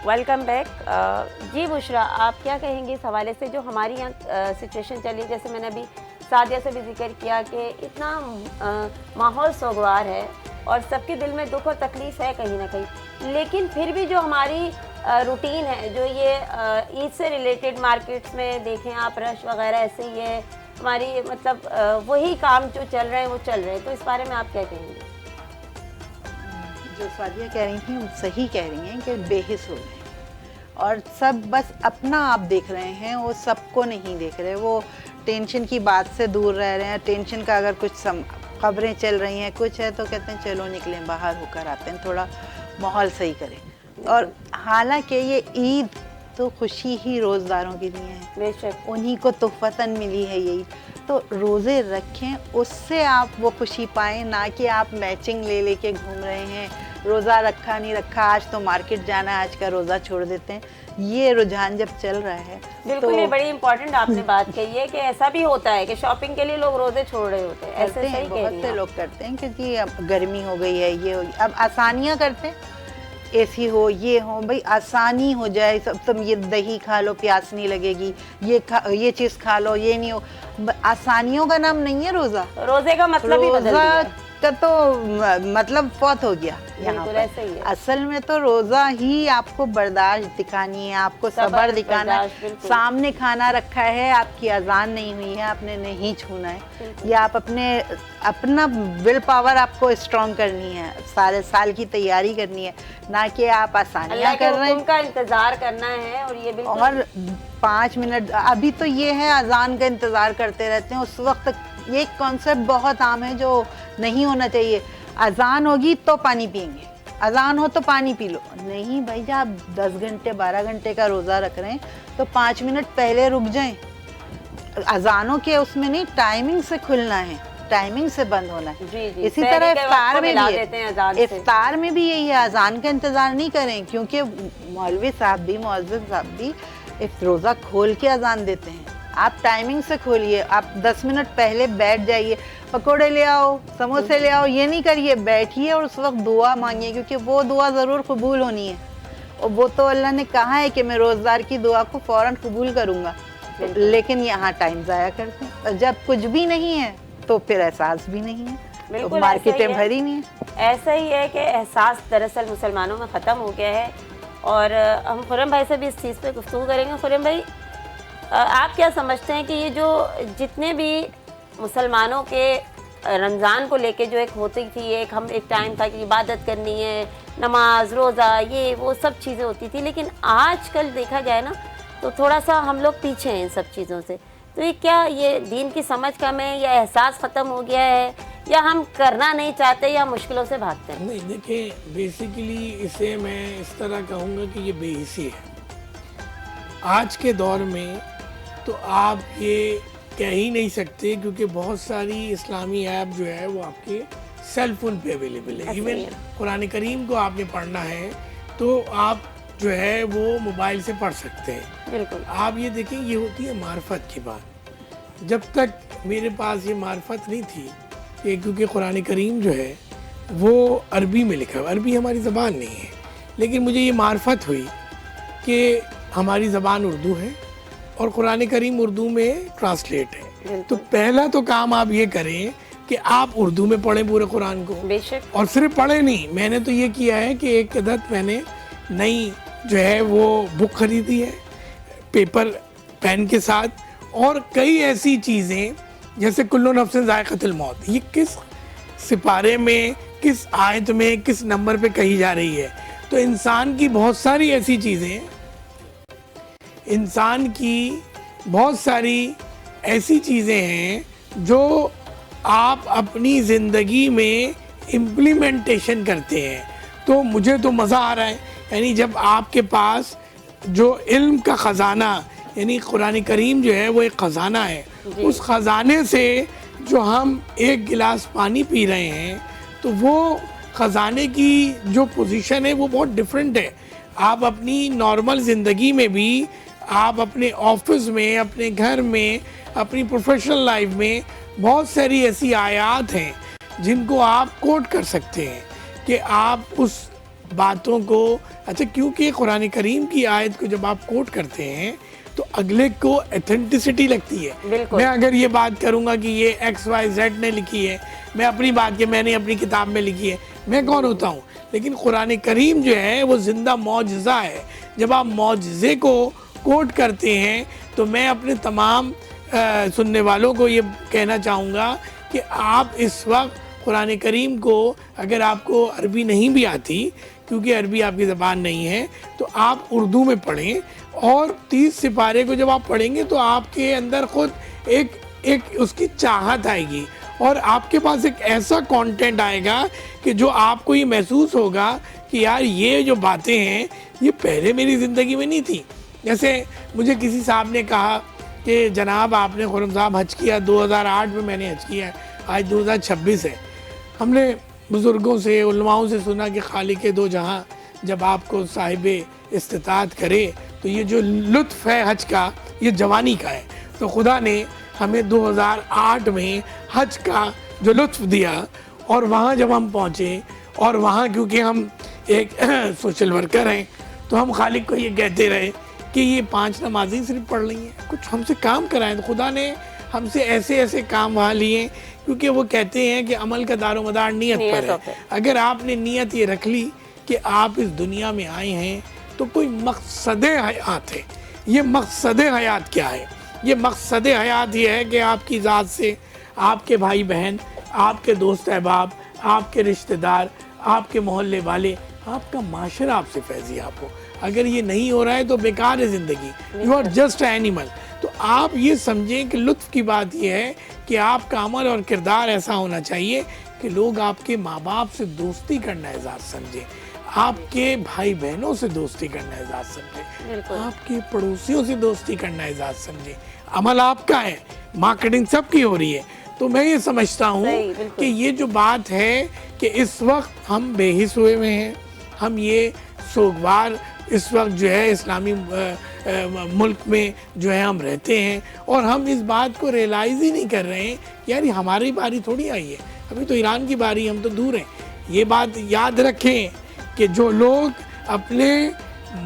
Welcome back. जी बुशरा, आप क्या कहेंगे इस हवाले से जो हमारी यहाँ सिचुएशन चली, जैसे मैंने अभी सादिया से भी जिक्र किया कि इतना माहौल सोगवार है और सबके दिल में दुख और तकलीफ़ है कहीं ना कहीं, लेकिन फिर भी जो हमारी रूटीन है, जो ये ईद से रिलेटेड मार्केट्स में देखें आप, रश वगैरह ऐसे ही है हमारी, मतलब वही काम जो चल रहे हैं वो चल रहे हैं, तो इस बारे में आप क्या कहेंगे? जो सादिया कह रही थी वो सही कह रही हैं कि बेहिस हो गए और सब बस अपना आप देख रहे हैं, वो सबको नहीं देख रहे। वो टेंशन की बात से दूर रह रहे हैं। टेंशन का अगर कुछ खबरें चल रही हैं, कुछ है, तो कहते हैं चलो निकलें बाहर होकर आते हैं, थोड़ा माहौल सही करें। और हालांकि ये ईद तो खुशी ही रोज़दारों के लिए है, बेशक उन्हीं को तोहफ़तन मिली है ये ईद, तो रोज़े रखें, उससे आप वो खुशी पाएं, ना कि आप मैचिंग ले लेके घूम रहे हैं, रोज़ा रखा नहीं रखा, आज तो मार्केट जाना है, आज का रोज़ा छोड़ देते हैं। ये रुझान जब चल रहा है बिल्कुल, तो ये बड़ी इंपॉर्टेंट आपने बात कही है कि ऐसा भी होता है कि शॉपिंग के लिए लोग रोजे छोड़ रहे होते हैं, ऐसे सही कह बहुत रही से हैं लोग करते हैं क्योंकि अब गर्मी हो गई है, ये हो, अब आसानियाँ करते हैं, एसी हो, ये हो, भाई आसानी हो जाए सब। तुम ये दही खा लो, प्यास नहीं लगेगी, ये चीज़ खा लो, ये नहीं हो। आसानियों का नाम नहीं है रोज़ा। रोजे का मतलब ही बदल रोज़ा दिया। का तो मतलब फौत हो गया यहाँ बिल्कुल पर। ऐसे ही है। असल में तो रोज़ा ही आपको बर्दाश्त दिखानी है, आपको सब्र दिखाना है। बर्दाश्त, बिल्कुल। सामने खाना रखा है, आपकी अजान नहीं हुई है, आपने नहीं छूना है, या आप अपना विल पावर आपको स्ट्रॉन्ग करनी है, सारे साल की तैयारी करनी है, ना कि आप आसानियाँ अल्लाह के कर रहे हैं हुक्म का इंतजार करना है। और ये बिल्कुल, और 5 मिनट अभी तो ये है, अजान का इंतज़ार करते रहते हैं। उस वक्त ये कॉन्सेप्ट बहुत आम है जो नहीं होना चाहिए। अजान होगी तो पानी पिएंगे, अजान हो तो पानी पी लो। नहीं भाई, जब आप 10 घंटे 12 घंटे का रोज़ा रख रहे हैं तो 5 मिनट पहले रुक जाएं। अजानों के उसमें नहीं, टाइमिंग से खुलना है, टाइमिंग से बंद होना है। जी जी, इसी तरह इफ्तार में भी देते हैं अजान से। इफ्तार में भी यही है, अजान का इंतज़ार नहीं करें, क्योंकि मौलवी साहब भी, मुअज्जिन साहब भी रोज़ा खोल के अजान देते हैं। आप टाइमिंग से खोलिए, आप 10 मिनट पहले बैठ जाइए, पकोड़े ले आओ, समोसे ले आओ, ये नहीं करिए, बैठिए और उस वक्त दुआ मांगिए, क्योंकि वो दुआ ज़रूर कबूल होनी है। और वो तो अल्लाह ने कहा है कि मैं रोज़गार की दुआ को फ़ौरन कबूल करूँगा। लेकिन यहाँ टाइम ज़ाया करते हैं, और जब कुछ भी नहीं है तो फिर एहसास भी नहीं है, तो मार्केटें भरी नहीं है। ऐसा ही है कि एहसास दरअसल मुसलमानों में ख़त्म हो गया है। और हम खुर्रम भाई से भी इस चीज़ पे गुफ्तगू करेंगे। खुर्रम भाई, आप क्या समझते हैं कि ये जो जितने भी मुसलमानों के रमज़ान को लेके जो एक होती थी, एक टाइम था कि इबादत करनी है, नमाज रोज़ा, ये वो सब चीज़ें होती थी, लेकिन आजकल देखा जाए ना तो थोड़ा सा हम लोग पीछे हैं इन सब चीज़ों से। तो ये क्या, ये दीन की समझ कम है, या एहसास ख़त्म हो गया है, या हम करना नहीं चाहते, या मुश्किलों से भागते हैं? नहीं, देखिए, बेसिकली इसे मैं इस तरह कहूँगा कि ये बेहिसी है आज के दौर में। तो आप ये कह ही नहीं सकते, क्योंकि बहुत सारी इस्लामी ऐप जो है वो आपके सेल फोन पे अवेलेबल है। इवन कुरान करीम को आपने पढ़ना है तो आप जो है वो मोबाइल से पढ़ सकते हैं। बिल्कुल। आप ये देखें, ये होती है मार्फत की बात। जब तक मेरे पास ये मार्फत नहीं थी, कि क्योंकि कुरान करीम जो है वो अरबी में लिखा है, अरबी हमारी ज़बान नहीं है, लेकिन मुझे ये मार्फत हुई कि हमारी ज़बान उर्दू है और कुरान करीम उर्दू में ट्रांसलेट है। तो पहला तो काम आप ये करें कि आप उर्दू में पढ़ें पूरे कुरान को। बेशक। और सिर्फ पढ़े नहीं, मैंने तो ये किया है कि एक अदद मैंने नई जो है वो बुक खरीदी है, पेपर पेन के साथ, और कई ऐसी चीज़ें जैसे कुल्लु नफ्सिन ज़ायक़तुल मौत, ये किस सिपारे में, किस आयत में, किस नंबर पे कही जा रही है। तो इंसान की बहुत सारी ऐसी चीज़ें हैं जो आप अपनी ज़िंदगी में इम्प्लीमेंटेशन करते हैं। तो मुझे तो मज़ा आ रहा है, यानी जब आपके पास जो इल्म का ख़जाना, यानी कुरान करीम जो है वो एक ख़जाना है, उस ख़जाने से जो हम एक गिलास पानी पी रहे हैं, तो वो ख़जाने की जो पोजीशन है वो बहुत डिफरेंट है। आप अपनी नॉर्मल ज़िंदगी में भी, आप अपने ऑफिस में, अपने घर में, अपनी प्रोफेशनल लाइफ में बहुत सारी ऐसी आयात हैं जिनको आप कोट कर सकते हैं कि आप उस बातों को, अच्छा क्योंकि कुरान करीम की आयत को जब आप कोट करते हैं तो अगले को एथेंटिसिटी लगती है। बिल्कुल। मैं अगर ये बात करूँगा कि ये XYZ ने लिखी है, मैं अपनी बात के मैंने अपनी किताब में लिखी है, मैं कौन होता हूँ? लेकिन कुरान करीम जो है वो ज़िंदा मौजज़ा है। जब आप मौजज़े को कोट करते हैं तो मैं अपने तमाम सुनने वालों को ये कहना चाहूँगा कि आप इस वक्त कुरान करीम को, अगर आपको अरबी नहीं भी आती, क्योंकि अरबी आपकी ज़बान नहीं है, तो आप उर्दू में पढ़ें और 30 सिपारे को जब आप पढ़ेंगे तो आपके अंदर खुद एक उसकी चाहत आएगी और आपके पास एक ऐसा कंटेंट आएगा कि जो आपको ये महसूस होगा कि यार ये जो बातें हैं ये पहले मेरी ज़िंदगी में नहीं थी। जैसे मुझे किसी साहब ने कहा कि जनाब आपने खुर्रम साहब हज किया, 2008 में मैंने हज किया है, आज 2026 है। हमने बुज़ुर्गों से, उलमाओं से सुना कि खालिक दो जहां जब आपको साहिब इस्तिताअत करे तो ये जो लुत्फ़ है हज का, ये जवानी का है। तो खुदा ने हमें 2008 में हज का जो लुत्फ़ दिया और वहाँ जब हम पहुँचे और वहाँ क्योंकि हम एक सोशल वर्कर हैं तो हम खालिक को ये कहते रहे कि ये 5 नमाज़ें सिर्फ पढ़ ली हैं, कुछ हमसे काम कराएं। तो खुदा ने हमसे ऐसे ऐसे काम वहाँ लिए, क्योंकि वो कहते हैं कि अमल का दारोमदार नियत पर है। अगर आपने नियत ये रख ली कि आप इस दुनिया में आए हैं तो कोई मकसद हयात है। ये मकसद हयात क्या है? ये मकसद हयात ये है कि आपकी ज़ात से आपके भाई बहन, आपके दोस्त अहबाब, आपके रिश्तेदार, आपके मोहल्ले वाले, आपका माशरा आपसे फैज़ियाब हो। अगर ये नहीं हो रहा है तो बेकार है ज़िंदगी, यू आर जस्ट एनिमल। तो आप ये समझें कि लुत्फ़ की बात यह है कि आपका अमल और किरदार ऐसा होना चाहिए कि लोग आपके माँ बाप से दोस्ती करना एजाज़ समझें, आपके भाई बहनों से दोस्ती करना एजाज़ समझें, आपके पड़ोसियों से दोस्ती करना एजाज़ समझें। अमल आपका है, मार्केटिंग सबकी हो रही है। तो मैं ये समझता हूँ कि ये जो बात है कि इस वक्त हम बेहिस हुए हुए हैं, हम ये सोगवार इस वक्त जो है इस्लामी मुल्क में जो है हम रहते हैं और हम इस बात को रियलाइज़ ही नहीं कर रहे हैं यार हमारी बारी थोड़ी आई है, अभी तो ईरान की बारी, हम तो दूर हैं। ये बात याद रखें कि जो लोग अपने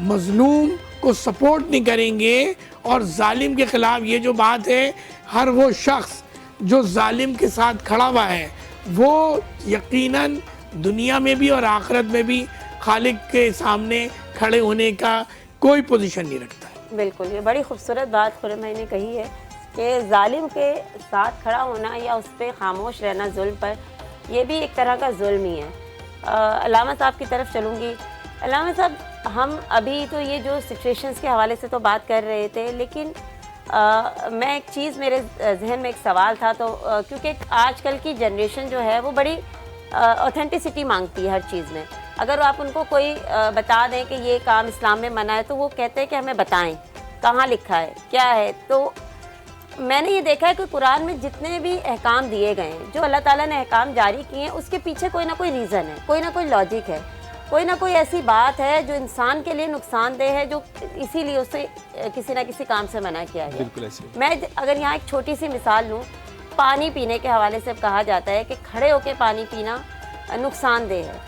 मजलूम को सपोर्ट नहीं करेंगे और जालिम के ख़िलाफ़, ये जो बात है, हर वो शख्स जो जालिम के साथ खड़ा हुआ है वो यकीनन दुनिया में भी और आखिरत में भी खालिक के सामने खड़े होने का कोई पोजीशन नहीं रखता है। बिल्कुल, ये बड़ी खूबसूरत बात खुर्रम भाई ने कही है कि जालिम के साथ खड़ा होना या उस पर खामोश रहना जुल्म पर, ये भी एक तरह का जुल्म ही है। अल्लामा साहब की तरफ चलूँगी। अल्लामा साहब, हम अभी तो ये जो सिचुएशंस के हवाले से तो बात कर रहे थे, लेकिन मैं एक चीज़, मेरे जहन में एक सवाल था, तो क्योंकि आजकल की जनरेशन जो है वो बड़ी ऑथेंटिसिटी मांगती है हर चीज़ में। अगर आप उनको कोई बता दें कि ये काम इस्लाम में मना है तो वो कहते हैं कि हमें बताएं कहाँ लिखा है, क्या है। तो मैंने ये देखा है कि कुरान में जितने भी अहकाम दिए गए हैं, जो अल्लाह ताला ने अहकाम जारी किए हैं, उसके पीछे कोई ना कोई रीज़न है, कोई ना कोई लॉजिक है, कोई ना कोई ऐसी बात है जो इंसान के लिए नुकसानदेह है, जो इसीलिए उसे किसी ना किसी काम से मना किया गया। बिल्कुल ऐसे। मैं अगर यहाँ एक छोटी सी मिसाल लूँ, पानी पीने के हवाले से कहा जाता है कि खड़े होकर पानी पीना नुकसानदेह है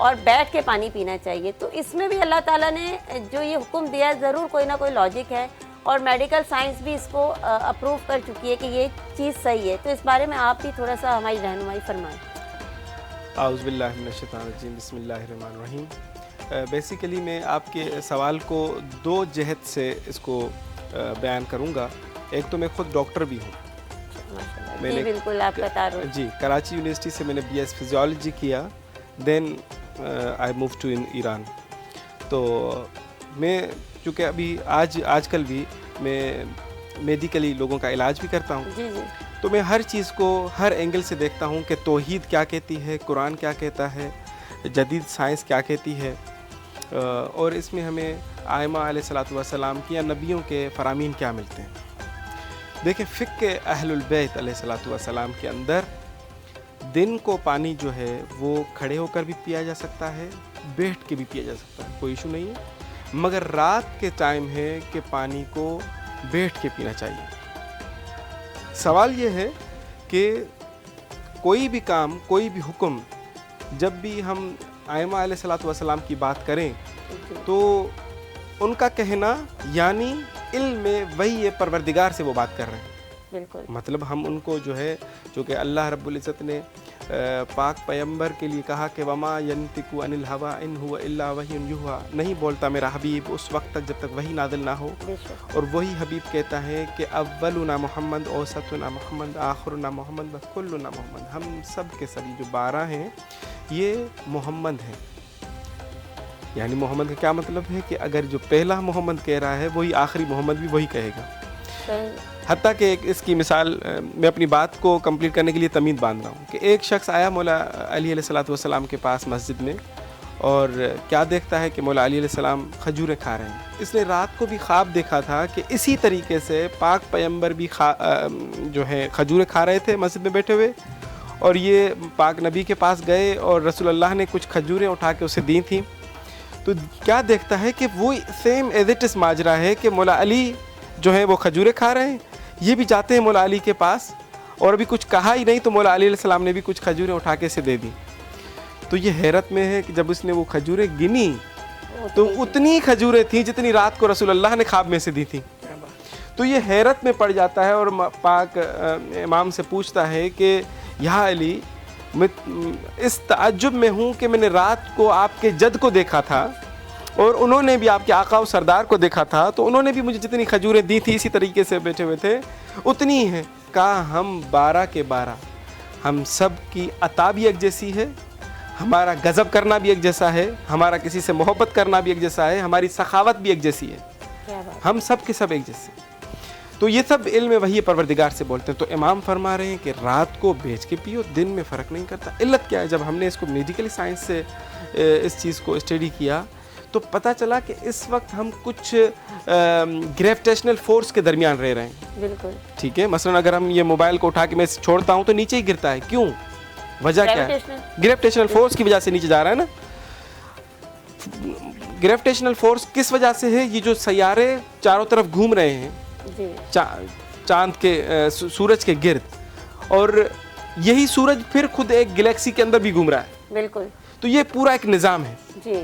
और बैठ के पानी पीना चाहिए। तो इसमें भी अल्लाह ताला ने जो ये हुक्म दिया है, ज़रूर कोई ना कोई लॉजिक है और मेडिकल साइंस भी इसको अप्रूव कर चुकी है कि ये चीज़ सही है। तो इस बारे में आप भी थोड़ा सा हमारी रहनुमाई फरमाएं। आउज़ु बिल्लाहि मिनश शैतानिर रजीम, बिस्मिल्लाहिर रहमानिर रहीम। बेसिकली मैं आपके सवाल को दो जहत से इसको बयान करूँगा। एक तो मैं खुद डॉक्टर भी हूँ, मैंने बिल्कुल आपका तारुफ जी कराची यूनिवर्सिटी से मैंने BS फिजियोलॉजी किया, then I move to in Iran. तो मैं चूँकि अभी आजकल भी मैं मेडिकली लोगों का इलाज भी करता हूँ, जी जी, तो मैं हर चीज़ को हर एंगल से देखता हूँ कि तौहीद क्या कहती है, कुरान क्या कहता है, जदीद साइंस क्या कहती है, और इसमें हमें आइमा अलैहिस्सलातु वस्सलाम की या नबियों के फरामीन क्या मिलते हैं। देखिए, फ़िक़्ह अहलुल बैत अलैहिस्सलातु वस्सलाम के अंदर दिन को पानी जो है वो खड़े होकर भी पिया जा सकता है, बैठ के भी पिया जा सकता है, कोई इशू नहीं है, मगर रात के टाइम है कि पानी को बैठ के पीना चाहिए। सवाल ये है कि कोई भी काम, कोई भी हुक्म जब भी हम आयमा अलैहिस्सलातु वस्सलाम की बात करें तो उनका कहना यानी इल्म में वही है, परवरदिगार से वो बात कर रहे हैं। बिल्कुल। मतलब हम उनको जो है, जो कि अल्लाह रब्बुल इज़्ज़त ने पाक पैगंबर के लिए कहा कि वमा यंतिकु अनिल हवा इन हुवा इल्ला वहीयुन युहा, नहीं बोलता मेरा हबीब उस वक्त तक जब तक वही नादिल ना हो। और वही हबीब कहता है कि अव्वलुना मोहम्मद, औसतुना मोहम्मद, आखिरुना मोहम्मद, व कुल्लुना मोहम्मद, हम सब के सभी जो 12 हैं ये मोहम्मद हैं। यानी मोहम्मद का क्या मतलब है कि अगर जो पहला मोहम्मद कह रहा है वही आखिरी मोहम्मद भी वही कहेगा। हत्ता कि इसकी मिसाल मैं अपनी बात को कंप्लीट करने के लिए तमीद बांध रहा हूँ कि एक शख्स आया मौला अली अलैहिस्सलातु वस्सलाम के पास मस्जिद में, और क्या देखता है कि मौला अली अलैहिस्सलाम खजूरें खा रहे हैं। इसने रात को भी ख्वाब देखा था कि इसी तरीके से पाक पैगंबर भी जो है खजूरें खा रहे थे मस्जिद में बैठे हुए, और ये पाक नबी के पास गए और रसूलुल्लाह ने कुछ खजूरें उठा के उसे दी थी। तो क्या देखता है कि वो सेम एज इट इज़ माजरा है कि मौला अली जो है वो खजूरें खा रहे हैं, ये भी जाते हैं मौला अली के पास, और अभी कुछ कहा ही नहीं तो मौला अली अलैहिस्सलाम ने भी कुछ खजूरें उठा के इसे दे दी। तो ये हैरत में है कि जब उसने वो खजूरें गिनी तो उतनी खजूरें थी जितनी रात को रसूलुल्लाह ने ख्वाब में से दी थी। तो ये हैरत में पड़ जाता है और पाक इमाम से पूछता है कि या अली, मैं इस ताज्जुब में हूँ कि मैंने रात को आपके जद को देखा था और उन्होंने भी आपके आका और सरदार को देखा था, तो उन्होंने भी मुझे जितनी खजूरें दी थी इसी तरीके से बैठे हुए थे, उतनी ही हैं। कहा हम 12 के 12, हम सब की अता भी एक जैसी है, हमारा गज़ब करना भी एक जैसा है, हमारा किसी से मोहब्बत करना भी एक जैसा है, हमारी सखावत भी एक जैसी है, हम सब के सब एक जैसे। तो ये सब इल्म वही परवरदिगार से बोलते हैं। तो इमाम फरमा रहे हैं कि रात को बेच के पियो, दिन में फ़र्क नहीं करता। इल्लत क्या है? जब हमने इसको मेडिकल साइंस से इस चीज़ को स्टडी किया तो पता चला कि इस वक्त हम कुछ ग्रेविटेशनल फोर्स के दरमियान रह रहे हैं। बिल्कुल ठीक है, मसलन अगर हम ये मोबाइल को उठा के मैं छोड़ता हूँ तो नीचे ही गिरता है, क्यों? वजह क्या है? ग्रेविटेशनल फोर्स की वजह से नीचे जा रहा है ना। ग्रेविटेशनल फोर्स किस वजह से है? ये जो सैयारे चारों तरफ घूम रहे हैं चांद के सूरज के गिर्द, और यही सूरज फिर खुद एक गैलेक्सी के अंदर भी घूम रहा है। बिल्कुल। तो ये पूरा एक निज़ाम है जी।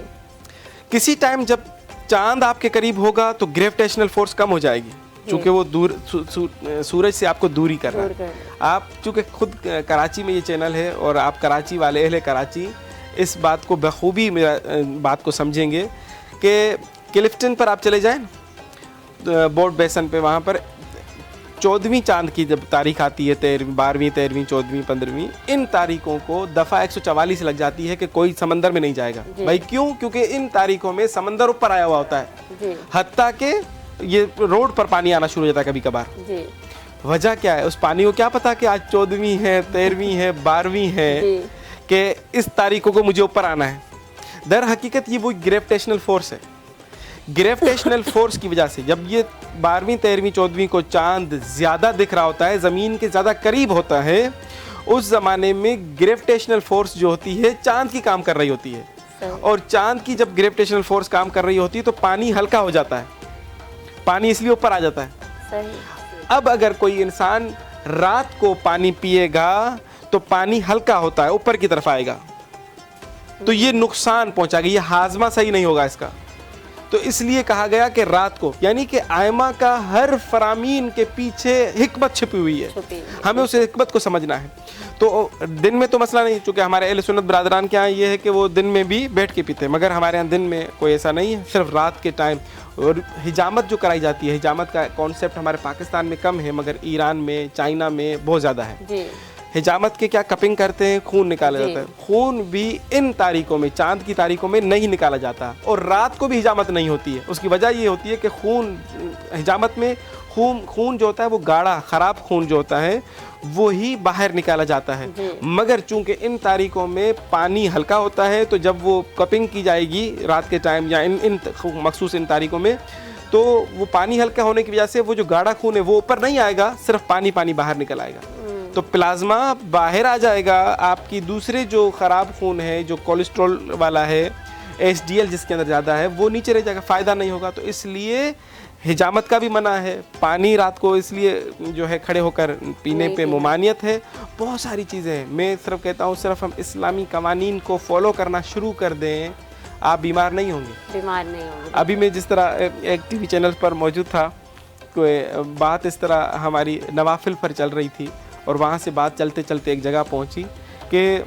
किसी टाइम जब चांद आपके करीब होगा तो ग्रेविटेशनल फोर्स कम हो जाएगी, क्योंकि वो दूर सूरज से आपको दूरी कर रहा है। आप चूँकि खुद कराची में ये चैनल है और आप कराची वाले अहले कराची इस बात को बखूबी बात को समझेंगे कि क्लिफ्टन पर आप चले जाएं बोर्ड बेसन पे, वहाँ पर 14वीं चांद की जब तारीख आती है, 12वीं 13वीं 14वीं 15वीं, इन तारीखों को दफ़ा 144 लग जाती है कि कोई समंदर में नहीं जाएगा। भाई क्यों? क्योंकि इन तारीखों में समंदर ऊपर आया हुआ होता है, हत्ता कि ये रोड पर पानी आना शुरू हो जाता है कभी कभार। वजह क्या है? उस पानी को क्या पता कि आज 14वीं है, 13वीं है, 12वीं है कि इस तारीखों को मुझे ऊपर आना है। दर हकीकत ये वो ग्रेविटेशनल फोर्स है। ग्रेविटेशनल फोर्स की वजह से जब ये 12वीं 13वीं 14वीं को चांद ज़्यादा दिख रहा होता है, ज़मीन के ज़्यादा करीब होता है, उस ज़माने में ग्रेविटेशनल फोर्स जो होती है चांद की काम कर रही होती है। और चांद की जब ग्रेविटेशनल फोर्स काम कर रही होती है तो पानी हल्का हो जाता है, पानी इसलिए ऊपर आ जाता है। सही। अब अगर कोई इंसान रात को पानी पिएगा तो पानी हल्का होता है, ऊपर की तरफ आएगा, तो ये नुकसान पहुंचाएगा, ये हाजमा सही नहीं होगा इसका। तो इसलिए कहा गया कि रात को, यानी कि आयमा का हर फरामीन के पीछे हिकमत छिपी हुई है, हमें उस हिकमत को समझना है। तो दिन में तो मसला नहीं, चूँकि हमारे अहले सुन्नत बरादरान के यहाँ ये है कि वो दिन में भी बैठ के पीते हैं, मगर हमारे यहाँ दिन में कोई ऐसा नहीं है, सिर्फ रात के टाइम। और हिजामत जो कराई जाती है, हिजामत का कॉन्सेप्ट हमारे पाकिस्तान में कम है, मगर ईरान में, चाइना में बहुत ज़्यादा है। हिजामत के क्या कपिंग करते हैं, खून निकाला जाता है। खून भी इन तारीखों में, चांद की तारीखों में नहीं निकाला जाता, और रात को भी हिजामत नहीं होती है। उसकी वजह ये होती है कि खून, हिजामत में खून जो होता है वो गाढ़ा ख़राब खून जो होता है वो ही बाहर निकाला जाता है। मगर चूंकि इन तारीखों में पानी हल्का होता है, तो जब वो कपिंग की जाएगी रात के टाइम या इन मखसूस इन तारीखों में, तो वो पानी हल्का होने की वजह से वो जो गाढ़ा खून है वो ऊपर नहीं आएगा, सिर्फ पानी बाहर निकल आएगा। तो प्लाज्मा बाहर आ जाएगा, आपकी दूसरे जो ख़राब खून है, जो कोलेस्ट्रॉल वाला है, HDL जिसके अंदर ज़्यादा है वो नीचे रह जाएगा, फ़ायदा नहीं होगा। तो इसलिए हिजामत का भी मना है, पानी रात को इसलिए जो है खड़े होकर पीने पे ममानियत है, बहुत सारी चीज़ें हैं। मैं सिर्फ कहता हूँ सिर्फ हम इस्लामी कवानीन को फॉलो करना शुरू कर दें, आप बीमार नहीं होंगे। अभी मैं जिस तरह एक TV चैनल पर मौजूद था, कोई बात इस तरह हमारी नवाफिल पर चल रही थी और वहाँ से बात चलते चलते एक जगह पहुँची कि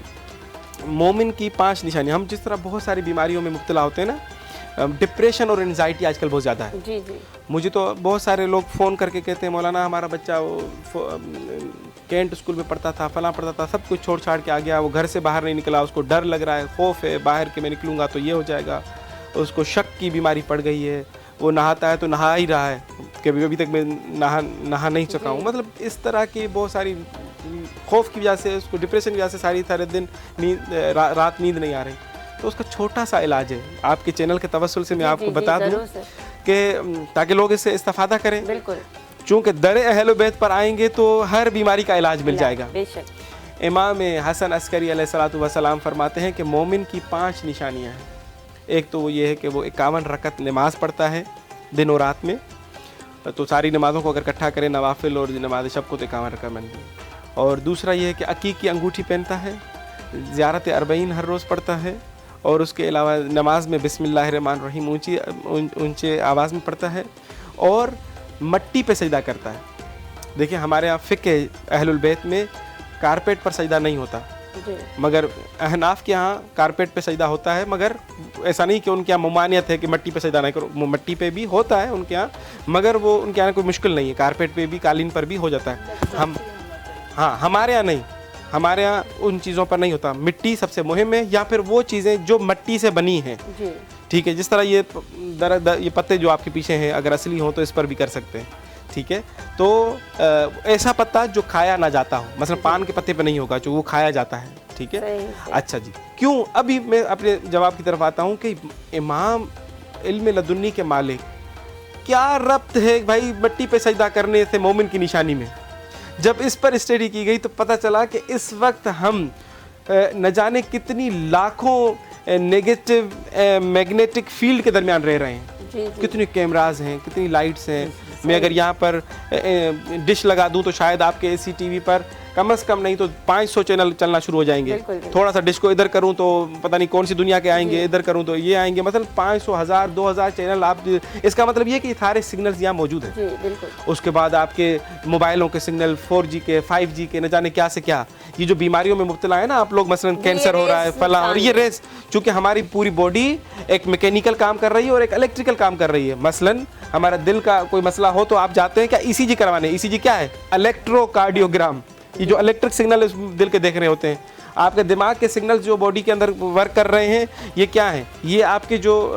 मोमिन की 5 निशानियाँ। हम जिस तरह बहुत सारी बीमारियों में मुब्तला होते हैं ना, डिप्रेशन और एंजाइटी आजकल बहुत ज़्यादा है। जी जी। मुझे तो बहुत सारे लोग फ़ोन करके कहते हैं मौलाना हमारा बच्चा कैंट स्कूल में पढ़ता था, फलां पढ़ता था, सब कुछ छोड़ छाड़ के आ गया, वो घर से बाहर नहीं निकला, उसको डर लग रहा है, खौफ है बाहर के मैं निकलूँगा तो ये हो जाएगा, उसको शक की बीमारी पड़ गई है, वो नहाता है तो नहा ही रहा है, कभी अभी तक मैं नहा नहीं चुका हूँ। मतलब इस तरह की बहुत सारी खौफ की वजह से, उसको डिप्रेशन की वजह से सारे दिन रात नींद नहीं आ रही। तो उसका छोटा सा इलाज है, आपके चैनल के तवस्सुल से मैं आपको बता दूं कि ताकि लोग इससे इस्तेफादा करें। बिल्कुल। चूँकि दर अहल बैत पर आएंगे तो हर बीमारी का इलाज मिल जाएगा। बेशक। इमाम हसन अस्करी अलैहिस्सलातु वस्सलाम फरमाते हैं कि मोमिन की 5 निशानियाँ हैं। एक तो वो ये है कि वो 51 रकत नमाज पढ़ता है दिन और रात में, तो सारी नमाज़ों को अगर इकट्ठा करें नवाफिल और नमाज शब को तो 51 रकत बनती है। और दूसरा ये है कि अकीक की अंगूठी पहनता है, ज़ियारत अरबईन हर रोज़ पढ़ता है, और उसके अलावा नमाज में बिस्मिल्लाहिर्रहमानिर्रहीम ऊंचे आवाज़ में पढ़ता है, और मट्टी पे सजदा करता है। देखिए हमारे यहाँ फ़िक़्ह अहलुल बैत में कारपेट पर सजदा नहीं होता, मगर अहनाफ के यहाँ कारपेट पे सजदा होता है, मगर ऐसा नहीं कि उनके यहाँ ममानियत है कि मट्टी पे सजदा नहीं करो, मट्टी पे भी होता है उनके यहाँ, मगर वो उनके यहाँ कोई मुश्किल नहीं है, कारपेट पे भी कालीन पर भी हो जाता है। हमारे यहाँ नहीं, हमारे यहाँ उन चीज़ों पर नहीं होता। मिट्टी सबसे मुहिम है, या फिर वो चीज़ें जो मिट्टी से बनी हैं, ठीक है। जिस तरह ये ये पत्ते जो आपके पीछे हैं अगर असली हों तो इस पर भी कर सकते हैं, ठीक है। तो ऐसा पत्ता जो खाया ना जाता हो, मतलब पान के पत्ते पे नहीं होगा, जो वो खाया जाता है, ठीक है। अच्छा जी, क्यों? अभी मैं अपने जवाब की तरफ आता हूँ कि इमाम इल्म लदुन्नी के मालिक, क्या रब्त है भाई मिट्टी पे सजदा करने से मोमिन की निशानी में? जब इस पर स्टडी की गई तो पता चला कि इस वक्त हम न जाने कितनी लाखों नेगेटिव मैग्नेटिक फील्ड के दरमियान रह रहे हैं। कितने कैमराज हैं, कितनी लाइट्स हैं। मैं अगर यहाँ पर डिश लगा दूँ तो शायद आपके ACTV पर कम से कम नहीं तो 500 चैनल चलना शुरू हो जाएंगे। थोड़ा सा डिश को इधर करूँ तो पता नहीं कौन सी दुनिया के आएंगे, इधर करूँ तो ये आएंगे, मतलब 500, 1000, 2000 चैनल आप। इसका मतलब ये कि सारे सिग्नल्स यहाँ मौजूद हैं। उसके बाद आपके मोबाइलों के सिग्नल 4G के, 5G के, न जाने क्या से क्या। ये जो बीमारियों में मुब्तला है ना आप लोग, मसलन कैंसर हो रहा है, फला, और ये रेस, चूँकि हमारी पूरी बॉडी एक मैकेनिकल काम कर रही है और एक इलेक्ट्रिकल काम कर रही है। मसलन हमारा दिल का कोई मसला हो तो आप जाते हैं क्या ECG करवाने। ECG क्या है? इलेक्ट्रोकार्डियोग्राम। ये जो इलेक्ट्रिक सिग्नल दिल के देख रहे होते हैं, आपके दिमाग के सिग्नल्स जो बॉडी के अंदर वर्क कर रहे हैं, ये क्या है? ये आपके जो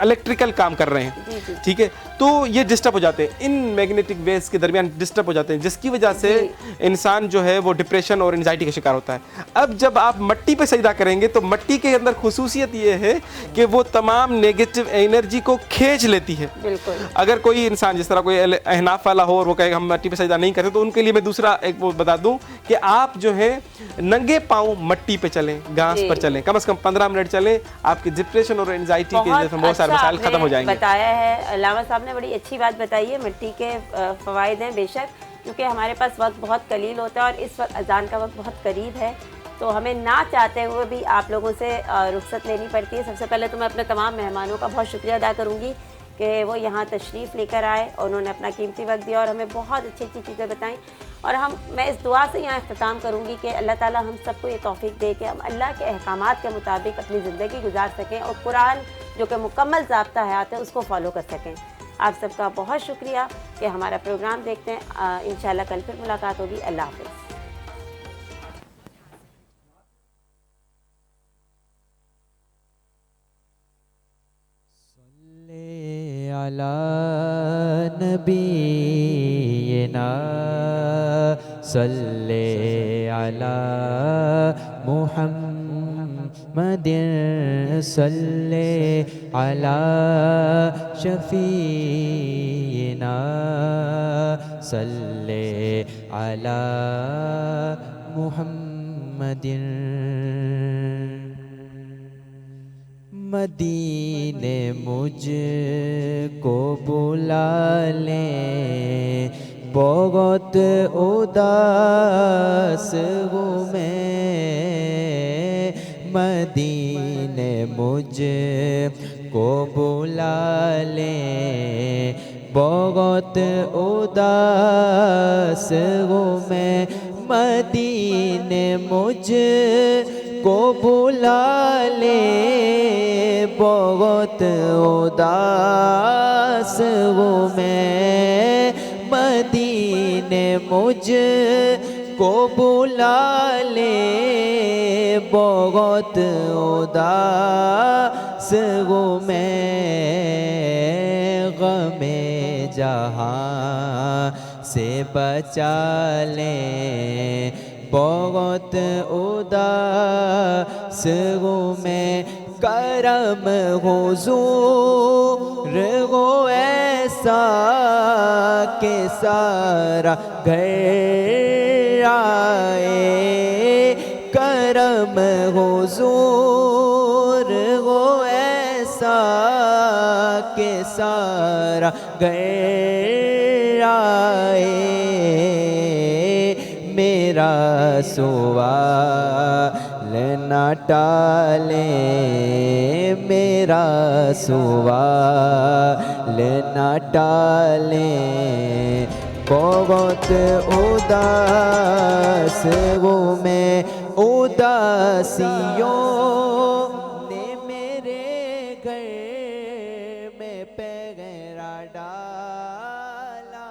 इलेक्ट्रिकल काम कर रहे हैं, ठीक है। तो ये डिस्टर्ब हो जाते हैं, इन मैग्नेटिक वेव्स के दरमियान डिस्टर्ब हो जाते हैं, जिसकी वजह से इंसान जो है वो डिप्रेशन और एंजाइटी का शिकार होता है। अब जब आप मट्टी पे सजदा करेंगे तो मट्टी के अंदर खुसूसियत ये है कि वो तमाम नेगेटिव एनर्जी को खींच लेती है। अगर कोई इंसान जिस तरह कोई अहनाफ वाला हो और वो कहेगा हम मट्टी पे सजदा नहीं करते, तो उनके लिए मैं दूसरा एक वो बता दूं कि आप जो है नंगे पाँव मट्टी पे चलें, घास पर चलें, कम से कम 15 मिनट चलें, आपके डिप्रेशन और एंजाइटी के जैसे बहुत सारे मसाइल खत्म हो जाएंगे। बताया है अल्लामा साहब ने, बड़ी अच्छी बात बताई है। मिट्टी के फ़वाइद हैं बेशक, क्योंकि हमारे पास वक्त बहुत कलील होता है और इस वक्त अजान का वक्त बहुत करीब है, तो हमें ना चाहते हुए भी आप लोगों से रुख्सत लेनी पड़ती है। सबसे पहले तो मैं अपने तमाम मेहमानों का बहुत शुक्रिया अदा करूँगी कि वो यहाँ तशरीफ़ लेकर आए और उन्होंने अपना कीमती वक्त दिया और हमें बहुत अच्छी अच्छी चीज़ें बताईं। और मैं इस दुआ से यहाँ इख्तिताम करूँगी कि अल्लाह ताला हम सबको ये तौफीक दे कि हम अल्लाह के अहकामात के मुताबिक अपनी ज़िंदगी गुजार सकें और कुरान जो कि मुकम्मल ज़ाब्ता हयात है उसको फॉलो कर सकें। आप सबका बहुत शुक्रिया कि हमारा प्रोग्राम देखते हैं। इंशाल्लाह कल फिर मुलाकात होगी। अल्लाह हाफ़िज़। अला नबीना सल्ले अला मुहम्मदिन सल्ले अला शफीना सल्ले अला मुहम्मदिन। मदीने मुझको बुला ले, बहुत उदास हूँ मैं। मदीने मुझको बुला ले, बहुत उदास हूँ मैं। मदीने मुझको बुला ले, बहुत उदास हूँ मैं। मदीने मुझको बुला ले, बहुत उदास हूँ मैं। गमे जहाँ से बचा ले, बहुत उदास हूँ मैं। करम हुजूर हो ऐसा के सारा घर आए। करम हुजूर हो ऐसा के सारा घर आए। मेरा सवाल न टाले, मेरा सवाल न टाले। बहुत उदास हूँ मैं, उदासियों